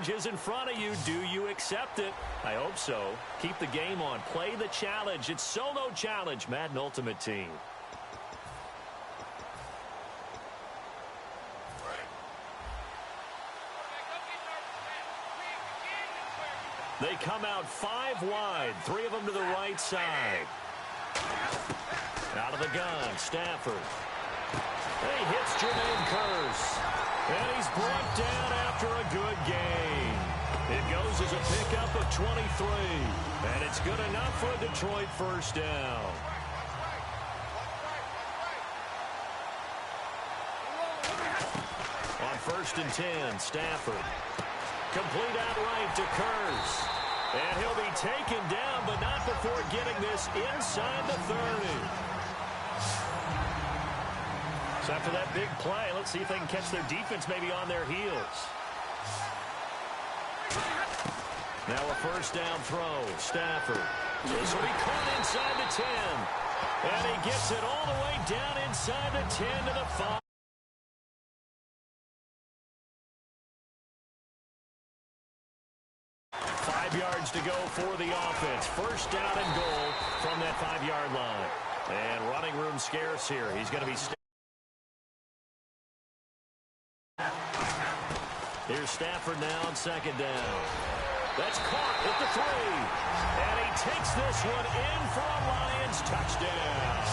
Is in front of you. Do you accept it? I hope so. Keep the game on. Play the challenge. It's solo challenge. Madden Ultimate Team. They come out 5 wide. 3 of them to the right side. Out of the gun, Stafford. He hits Jermaine Kearse. And he's brought down after a good game. It goes as a pickup of 23. And it's good enough for a Detroit first down. On 1st and 10, Stafford. Complete outright to Kearse. And he'll be taken down, but not before getting this inside the 30. So after that big play, let's see if they can catch their defense maybe on their heels. Now a first down throw. Stafford. This will be caught inside the 10. And he gets it all the way down inside the 10 to the 5. 5 yards to go for the offense. First down and goal from that 5-yard line. And running room scarce here. He's going to be... Here's Stafford now on 2nd down. That's caught at the 3. And he takes this one in for a Lions touchdown.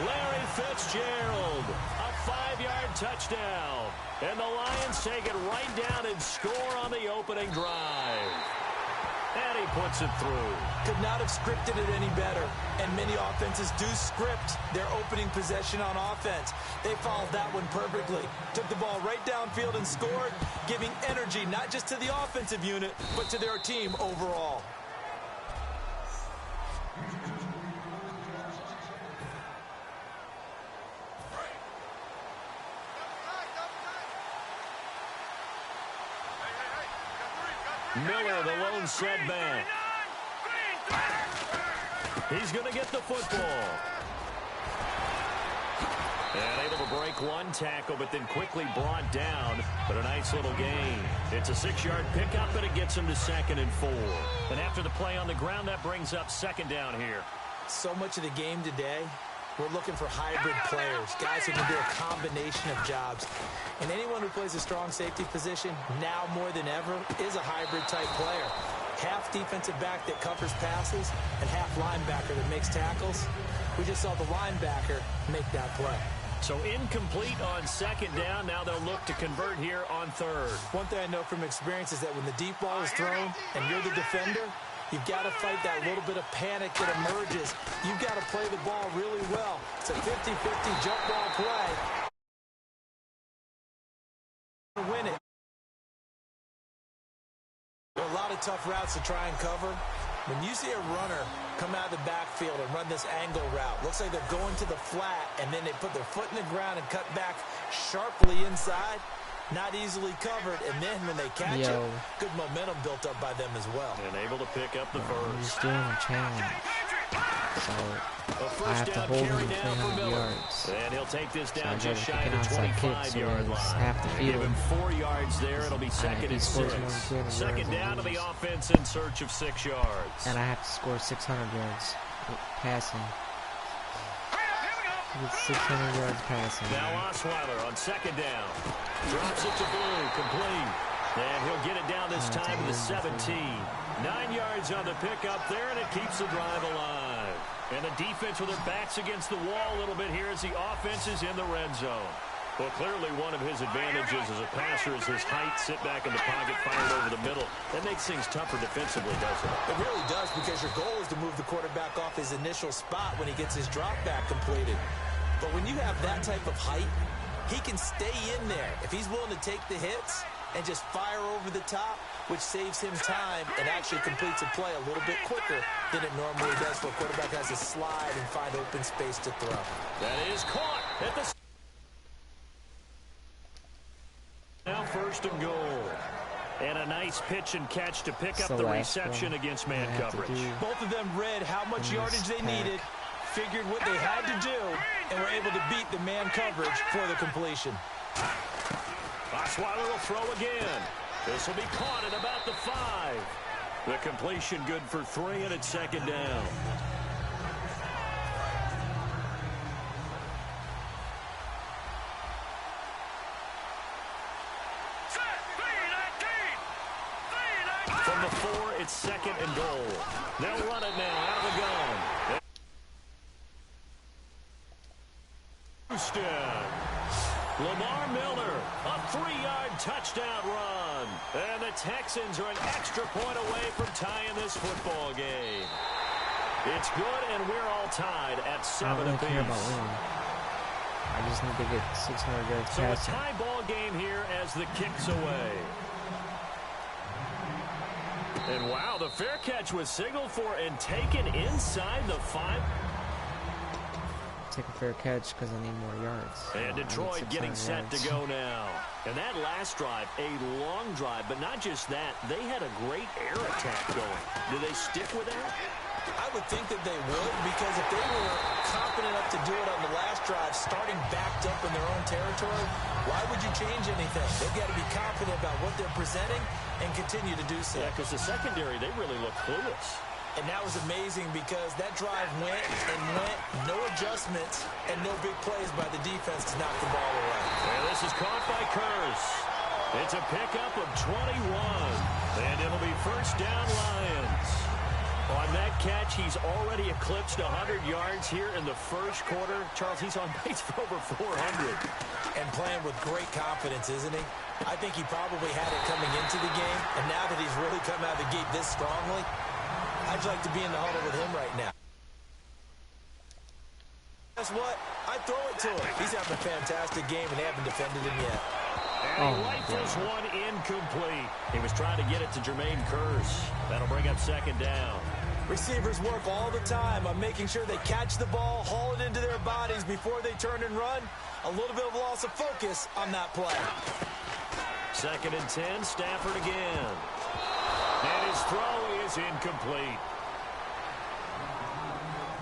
Larry Fitzgerald, a 5-yard touchdown. And the Lions take it right down and score on the opening drive. And he puts it through. Could not have scripted it any better. And many offenses do script their opening possession on offense. They followed that one perfectly. Took the ball right downfield and scored, giving energy not just to the offensive unit, but to their team overall. Miller, the lone setback. He's going to get the football. And able to break one tackle, but then quickly brought down. But a nice little gain. It's a 6-yard pickup, and it gets him to 2nd and 4. And after the play on the ground, that brings up 2nd down here. So much of the game today, we're looking for hybrid players, guys who can do a combination of jobs. And anyone who plays a strong safety position, now more than ever, is a hybrid-type player. Half defensive back that covers passes and half linebacker that makes tackles. We just saw the linebacker make that play. So incomplete on 2nd down. Now they'll look to convert here on 3rd. One thing I know from experience is that when the deep ball is thrown and you're the defender, you've got to fight that little bit of panic that emerges. You've got to play the ball really well. It's a 50-50 jump ball play. Win it. There are a lot of tough routes to try and cover. When you see a runner come out of the backfield and run this angle route, looks like they're going to the flat, and then they put their foot in the ground and cut back sharply inside. Not easily covered, and then when they catch it, good momentum built up by them as well. And able to pick up the first. He's doing a challenge. So I have to hold him 300 yards. And he'll take this down so just shy of the 25-yard line. Half the field. Give him 4 yards there. It'll be 2nd and 6. 2nd down to the offense in search of 6 yards. And I have to score 600 yards passing. 600 yards passing. Now Osweiler on 2nd down. Drops it to Blue, complete. And he'll get it down this time to the 17. 9 yards on the pickup there, and it keeps the drive alive. And the defense with their backs against the wall a little bit here as the offense is in the red zone. Well, clearly one of his advantages as a passer is his height, sit back in the pocket, fired over the middle. That makes things tougher defensively, doesn't it? It really does, because your goal is to move the quarterback off his initial spot when he gets his drop back completed. But when you have that type of height, he can stay in there if he's willing to take the hits and just fire over the top, which saves him time and actually completes a play a little bit quicker than it normally does for a quarterback that has to slide and find open space to throw. That is caught at the... Now 1st and goal. And a nice pitch and catch to pick up the reception against man coverage. Both of them read how much yardage they needed, figured what they had to do, and were able to beat the man coverage for the completion. Osweiler will throw again. This will be caught at about the 5. The completion good for 3, and it's second down. From the 4, it's second and goal. They'll run it now out of the gun. Houston. Lamar Miller, a 3-yard touchdown run. And the Texans are an extra point away from tying this football game. It's good, and we're all tied at 7 I don't really apiece. care about winning. I just need to get 600 yards So a passing. tie ball game here as the kick's away. And wow, the fair catch was signaled for and taken inside the 5. Take a fair catch because I need more yards. And Detroit getting set to go now. And that last drive, a long drive, but not just that. They had a great air attack going. Do they stick with that? I would think that they would, because if they were confident enough to do it on the last drive, starting backed up in their own territory, why would you change anything? They've got to be confident about what they're presenting and continue to do so. Yeah, because the secondary, they really look clueless. And that was amazing because that drive went and went, no adjustments, and no big plays by the defense to knock the ball away. And this is caught by Curse. It's a pickup of 21, and it'll be first down Lions. On that catch, he's already eclipsed 100 yards here in the first quarter. Charles, he's on pace for over 400. And playing with great confidence, isn't he? I think he probably had it coming into the game, and now that he's really come out of the gate this strongly, I'd like to be in the huddle with him right now. Guess what? I'd throw it to him. He's having a fantastic game, and they haven't defended him yet. And he rifles one incomplete. He was trying to get it to Jermaine Curse. That'll bring up second down. Receivers work all the time on making sure they catch the ball, haul it into their bodies before they turn and run. A little bit of loss of focus on that play. Second and 10, Stafford again. And his throw is incomplete.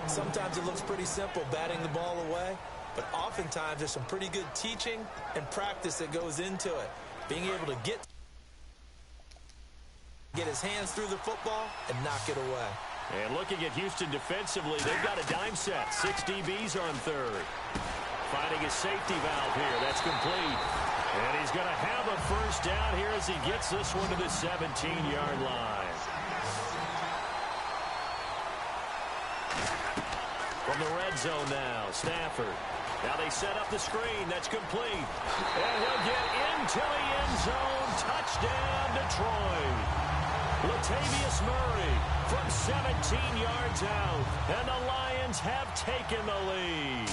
Sometimes it looks pretty simple, batting the ball away. But oftentimes there's some pretty good teaching and practice that goes into it. Being able to get his hands through the football and knock it away. And looking at Houston defensively, they've got a dime set. 6 DBs on third. Finding his safety valve here. That's complete. And he's going to have a first down here as he gets this one to the 17-yard line. From the red zone now, Stafford. Now they set up the screen. That's complete. And he'll get into the end zone. Touchdown, Detroit. Latavius Murray from 17 yards out. And the Lions have taken the lead.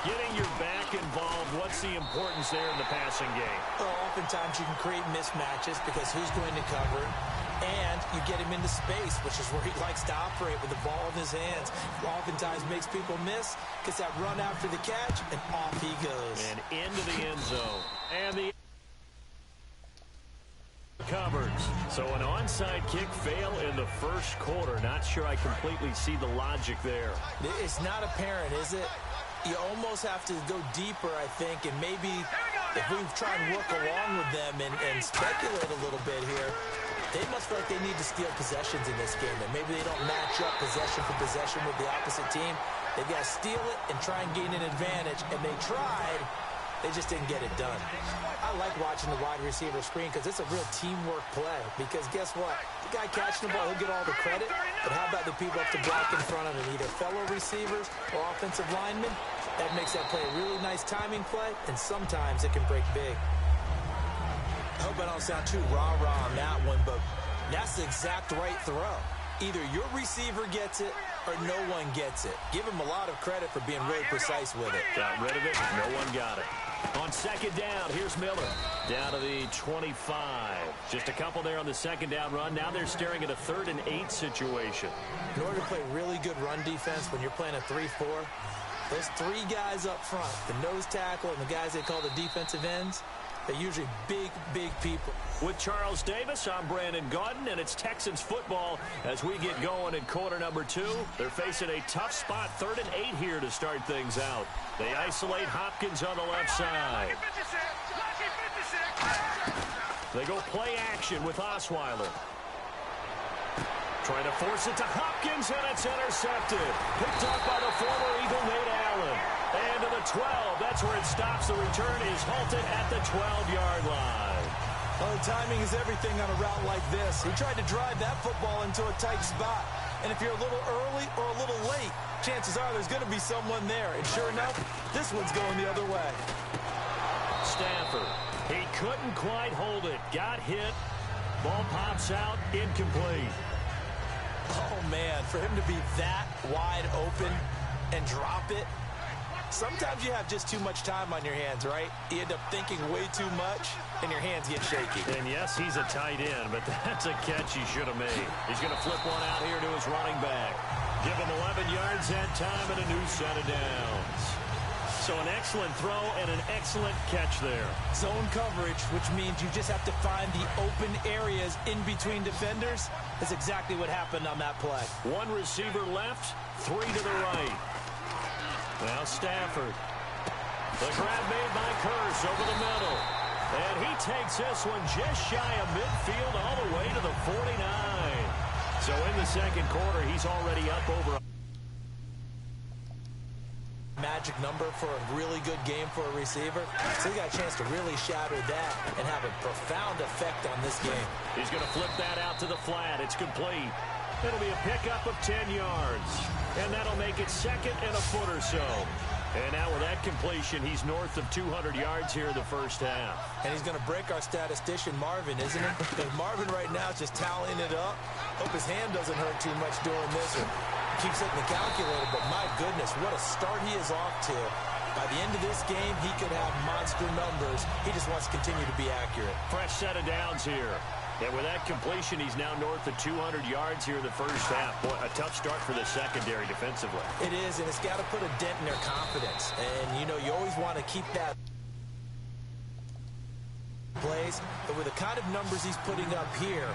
Getting your back involved, what's the importance there in the passing game? Well, oftentimes you can create mismatches because who's going to cover, and you get him into space, which is where he likes to operate with the ball in his hands. Oftentimes makes people miss, gets that run after the catch, and off he goes. And into the end zone. And the covers. So an onside kick fail in the first quarter. Not sure I completely see the logic there. It's not apparent, is it? You almost have to go deeper, I think, and maybe if we try and work along with them and speculate a little bit here, they must feel like they need to steal possessions in this game, and maybe they don't match up possession for possession with the opposite team. They've got to steal it and try and gain an advantage, and they tried. They just didn't get it done. I like watching the wide receiver screen because it's a real teamwork play. Because guess what? The guy catching the ball, he'll get all the credit. But how about the people up to block in front of him, either fellow receivers or offensive linemen? That makes that play a really nice timing play, and sometimes it can break big. I hope I don't sound too rah-rah on that one, but that's the exact right throw. Either your receiver gets it or no one gets it. Give him a lot of credit for being really precise with it. Got rid of it. No one got it. On second down, here's Miller. Down to the 25. Just a couple there on the second down run. Now they're staring at a 3rd and 8 situation. In order to play really good run defense when you're playing a 3-4, those 3 guys up front, the nose tackle and the guys they call the defensive ends, they're usually big, big people. With Charles Davis, I'm Brandon Gaudin, and it's Texans football as we get going in quarter number 2. They're facing a tough spot, 3rd and 8 here to start things out. They isolate Hopkins on the left side. They go play action with Osweiler. Trying to force it to Hopkins, and it's intercepted. Picked up by the former Eagle, Nate Allen. And to the 12. That's where it stops. The return is halted at the 12-yard line. Well, timing is everything on a route like this. He tried to drive that football into a tight spot. And if you're a little early or a little late, chances are there's going to be someone there. And sure enough, this one's going the other way. Stafford. He couldn't quite hold it. Got hit. Ball pops out. Incomplete. Oh, man, for him to be that wide open and drop it. Sometimes you have just too much time on your hands, right? You end up thinking way too much, and your hands get shaky. And yes, he's a tight end, but that's a catch he should have made. He's going to flip one out here to his running back. Give him 11 yards that time and a new set of downs. So an excellent throw and an excellent catch there. Zone coverage, which means you just have to find the open areas in between defenders. That's exactly what happened on that play. One receiver left, 3 to the right. Now Stafford. The grab made by Curse over the middle. And he takes this one just shy of midfield all the way to the 49. So in the second quarter, he's already up over magic number for a really good game for a receiver. So he got a chance to really shatter that and have a profound effect on this game. He's going to flip that out to the flat. It's complete. It'll be a pickup of 10 yards. And that'll make it second and a foot or so. And now with that completion, he's north of 200 yards here in the first half. And he's going to break our statistician, Marvin, isn't he? And Marvin right now is just tallying it up. Hope his hand doesn't hurt too much doing this one. Keeps hitting the calculator, but my goodness, what a start he is off to. By the end of this game, he could have monster numbers. He just wants to continue to be accurate. Fresh set of downs here. And with that completion, he's now north of 200 yards here in the first half. Boy, a tough start for the secondary defensively. It is, and it's got to put a dent in their confidence. And, you know, you always want to keep that plays. But with the kind of numbers he's putting up here,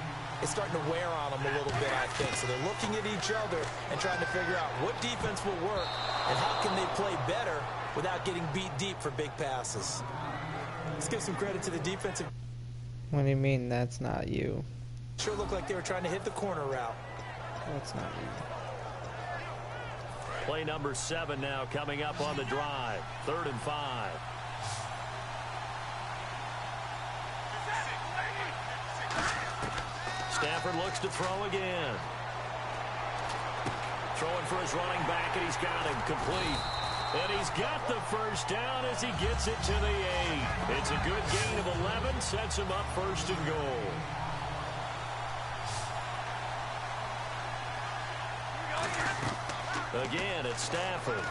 it's starting to wear on them a little bit, I think. So they're looking at each other and trying to figure out what defense will work and how can they play better without getting beat deep for big passes. Let's give some credit to the defensive. What do you mean that's not you? Sure looked like they were trying to hit the corner route. That's not you. Play number 7 now coming up on the drive. 3rd and 5. Stafford looks to throw again. Throwing for his running back, and he's got him complete. And he's got the first down as he gets it to the 8. It's a good gain of 11, sets him up 1st and goal. Again, it's Stafford.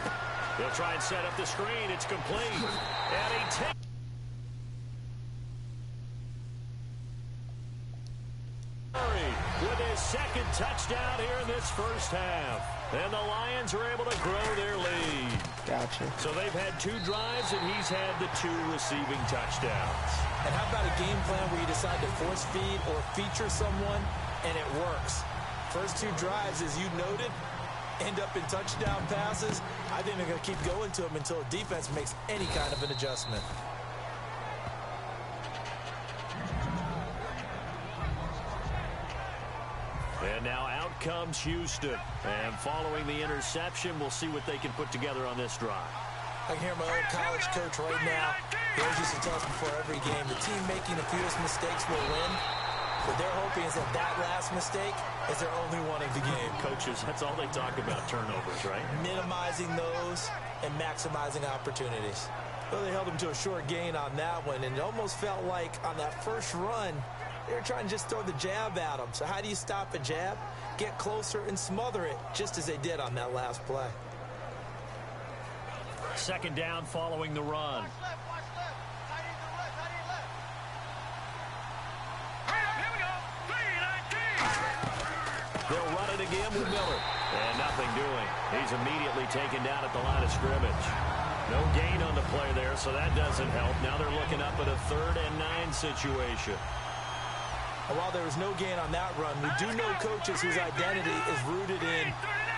He'll try and set up the screen. It's complete. And he takes with his second touchdown here in this first half. And the Lions are able to grow their lead. Gotcha. So they've had 2 drives, and he's had the 2 receiving touchdowns. And how about a game plan where you decide to force feed or feature someone, and it works? First 2 drives, as you noted, end up in touchdown passes. I think they're going to keep going to them until the defense makes any kind of an adjustment. And now out comes Houston. And following the interception, we'll see what they can put together on this drive. I can hear my old college coach right now. He always used to tell us before every game, the team making the fewest mistakes will win. What they're hoping is that that last mistake is their only one of the game. Coaches, that's all they talk about, turnovers, right? Minimizing those and maximizing opportunities. Well, they held him to a short gain on that one, and it almost felt like on that first run, they were trying to just throw the jab at him. So how do you stop a jab? Get closer and smother it, just as they did on that last play. Second down following the run. They'll run it again with Miller. And nothing doing. He's immediately taken down at the line of scrimmage. No gain on the play there, so that doesn't help. Now they're looking up at a 3rd and 9 situation. And while there was no gain on that run, we do know coaches whose identity is rooted in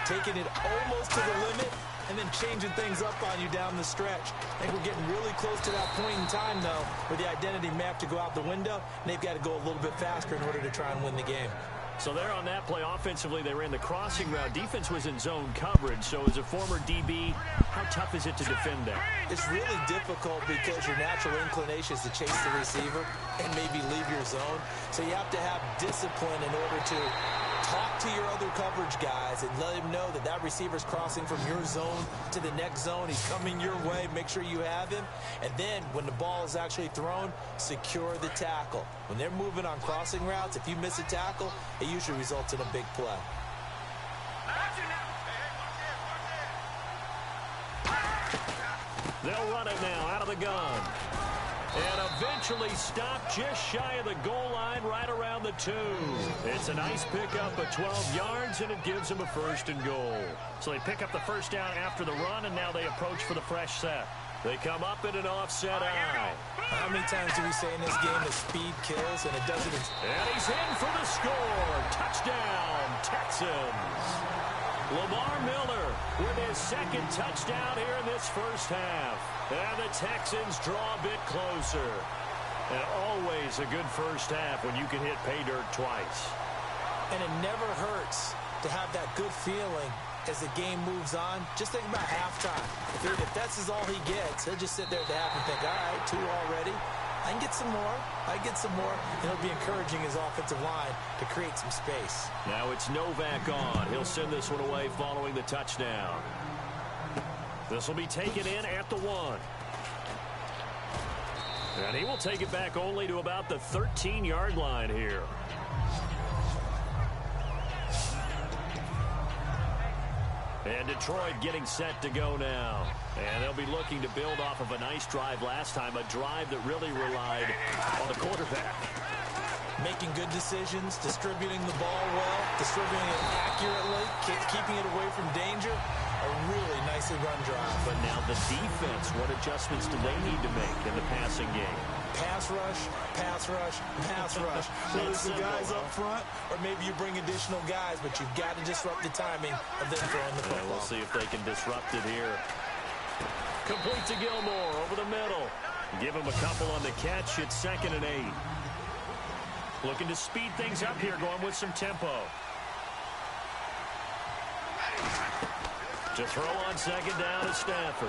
taking it almost to the limit and then changing things up on you down the stretch. I think we're getting really close to that point in time, though, where the identity map to go out the window, and they've got to go a little bit faster in order to try and win the game. So there on that play, offensively, they ran the crossing route. Defense was in zone coverage. So as a former DB, how tough is it to defend that? It's really difficult because your natural inclination is to chase the receiver and maybe leave your zone. So you have to have discipline in order to talk to your other coverage guys and let him know that that receiver's crossing from your zone to the next zone. He's coming your way. Make sure you have him. And then when the ball is actually thrown, secure the tackle. When they're moving on crossing routes, if you miss a tackle, it usually results in a big play. They'll run it now out of the gun. And eventually stopped just shy of the goal line right around the 2. It's a nice pickup of 12 yards, and it gives them a 1st and goal. So they pick up the first down after the run, and now they approach for the fresh set. They come up in an offset eye. How many times do we say in this game that speed kills, and it doesn't? And he's in for the score. Touchdown, Texans. Lamar Miller with his 2nd touchdown here in this first half. And the Texans draw a bit closer. And always a good first half when you can hit pay dirt twice. And it never hurts to have that good feeling as the game moves on. Just think about halftime. If that's all he gets, he'll just sit there at the half and think, all right, 2 already. I can get some more. I get some more. And it'll be encouraging his offensive line to create some space. Now it's Novak on. He'll send this one away following the touchdown. This will be taken in at the 1. And he will take it back only to about the 13-yard line here. And Detroit getting set to go now. And they'll be looking to build off of a nice drive last time, a drive that really relied on the quarterback. Making good decisions, distributing the ball well, distributing it accurately, keeping it away from danger. A really nicely run drive. But now the defense, what adjustments do they need to make in the passing game? Pass rush, pass rush, pass rush. Whether it's the guys up front or maybe you bring additional guys, but you've got to disrupt the timing of them throwing the football. We'll see if they can disrupt it here. Complete to Gilmore over the middle. Give him a couple on the catch. It's 2nd and 8. Looking to speed things up here, going with some tempo. To throw on 2nd down is Stafford.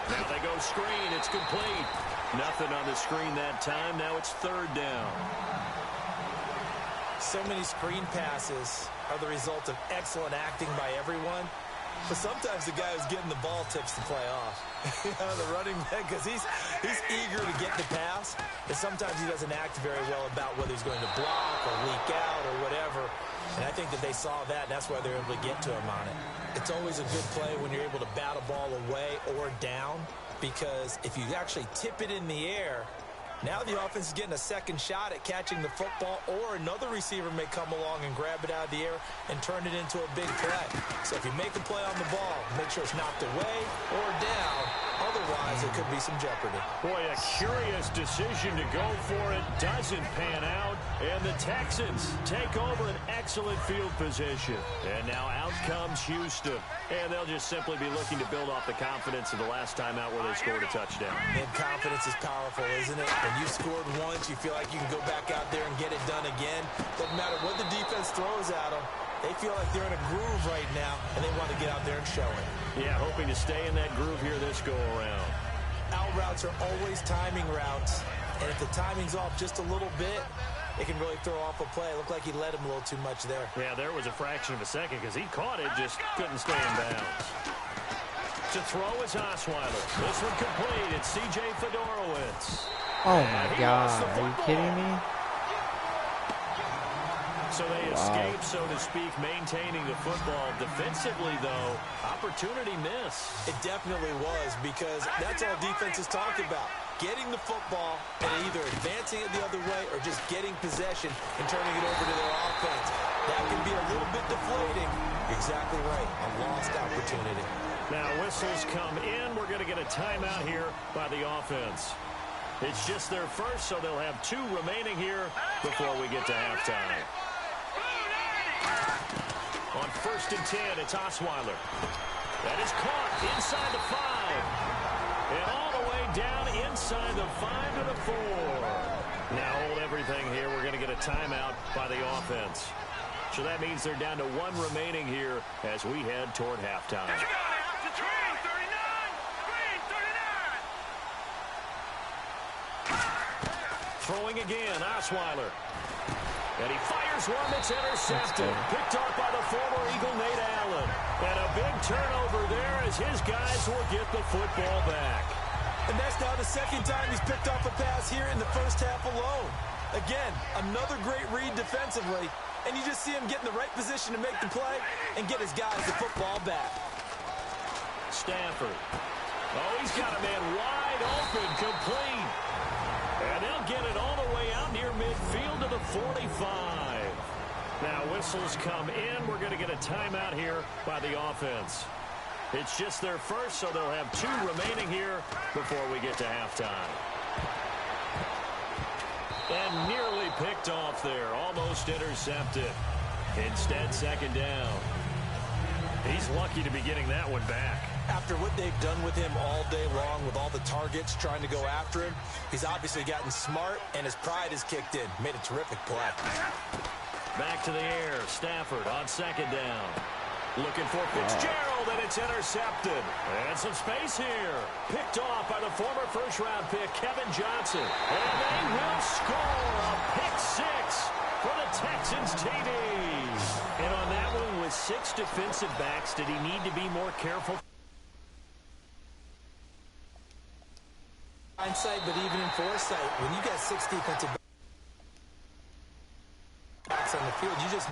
Now they go screen. It's complete. Nothing on the screen that time. Now it's 3rd down. So many screen passes are the result of excellent acting by everyone. But sometimes the guy who's getting the ball tips the play off. The running back, because he's eager to get the pass. But sometimes he doesn't act very well about whether he's going to block or leak out or whatever. And I think that they saw that, and that's why they're able to get to him on it. It's always a good play when you're able to bat a ball away or down, because if you actually tip it in the air, now the offense is getting a 2nd shot at catching the football, or another receiver may come along and grab it out of the air and turn it into a big play. So if you make a play on the ball, make sure it's knocked away or down. Otherwise, it could be some jeopardy. Boy, a curious decision to go for it. Doesn't pan out. And the Texans take over an excellent field position. And now out comes Houston. And they'll just simply be looking to build off the confidence of the last time out where they scored a touchdown. And confidence is powerful, isn't it? When you've scored once, you feel like you can go back out there and get it done again. Doesn't matter what the defense throws at them. They feel like they're in a groove right now, and they want to get out there and show it. Yeah, hoping to stay in that groove here this go-around. Out routes are always timing routes, and if the timing's off just a little bit, it can really throw off a play. It looked like he led him a little too much there. Yeah, there was a fraction of a second because he caught it, just couldn't stay in bounds. To throw is Osweiler. This one complete. It's C.J. Fedorowicz. Oh, my God. Are you kidding me? So they escape, so to speak, maintaining the football. Defensively, though, opportunity miss. It definitely was, because that's all defenses talk about. Getting the football and either advancing it the other way or just getting possession and turning it over to their offense. That can be a little bit deflating. You're exactly right. A lost opportunity. Now whistles come in. We're going to get a timeout here by the offense. It's just their first, so they'll have 2 remaining here before we get to halftime. On 1st and 10, it's Osweiler. That is caught inside the 5. And all the way down inside the 5 to the 4. Now hold everything here. We're going to get a timeout by the offense. So that means they're down to 1 remaining here as we head toward halftime. Throwing again, Osweiler. And he fires one that's intercepted. Picked off by the former Eagle, Nate Allen. And a big turnover there as his guys will get the football back. And that's now the second time he's picked off a pass here in the first half alone. Again, another great read defensively. And you just see him get in the right position to make the play and get his guys the football back. Stafford. Oh, he's got a man wide open, complete. And they'll get it all the way out near midfield to the 45. Now whistles come in. We're going to get a timeout here by the offense. It's just their first, so they'll have 2 remaining here before we get to halftime. And nearly picked off there. Almost intercepted. Instead, second down. He's lucky to be getting that one back. After what they've done with him all day long, with all the targets trying to go after him, he's obviously gotten smart, and his pride has kicked in. Made a terrific play. Back to the air. Stafford on second down. Looking for Fitzgerald, and it's intercepted. And some space here. Picked off by the former first-round pick, Kevin Johnson. And they will score a pick 6 for the Texans TD. And on that one, with 6 defensive backs, did he need to be more careful? Hindsight, but even in foresight, when you got 6 defensive backs on the field, you just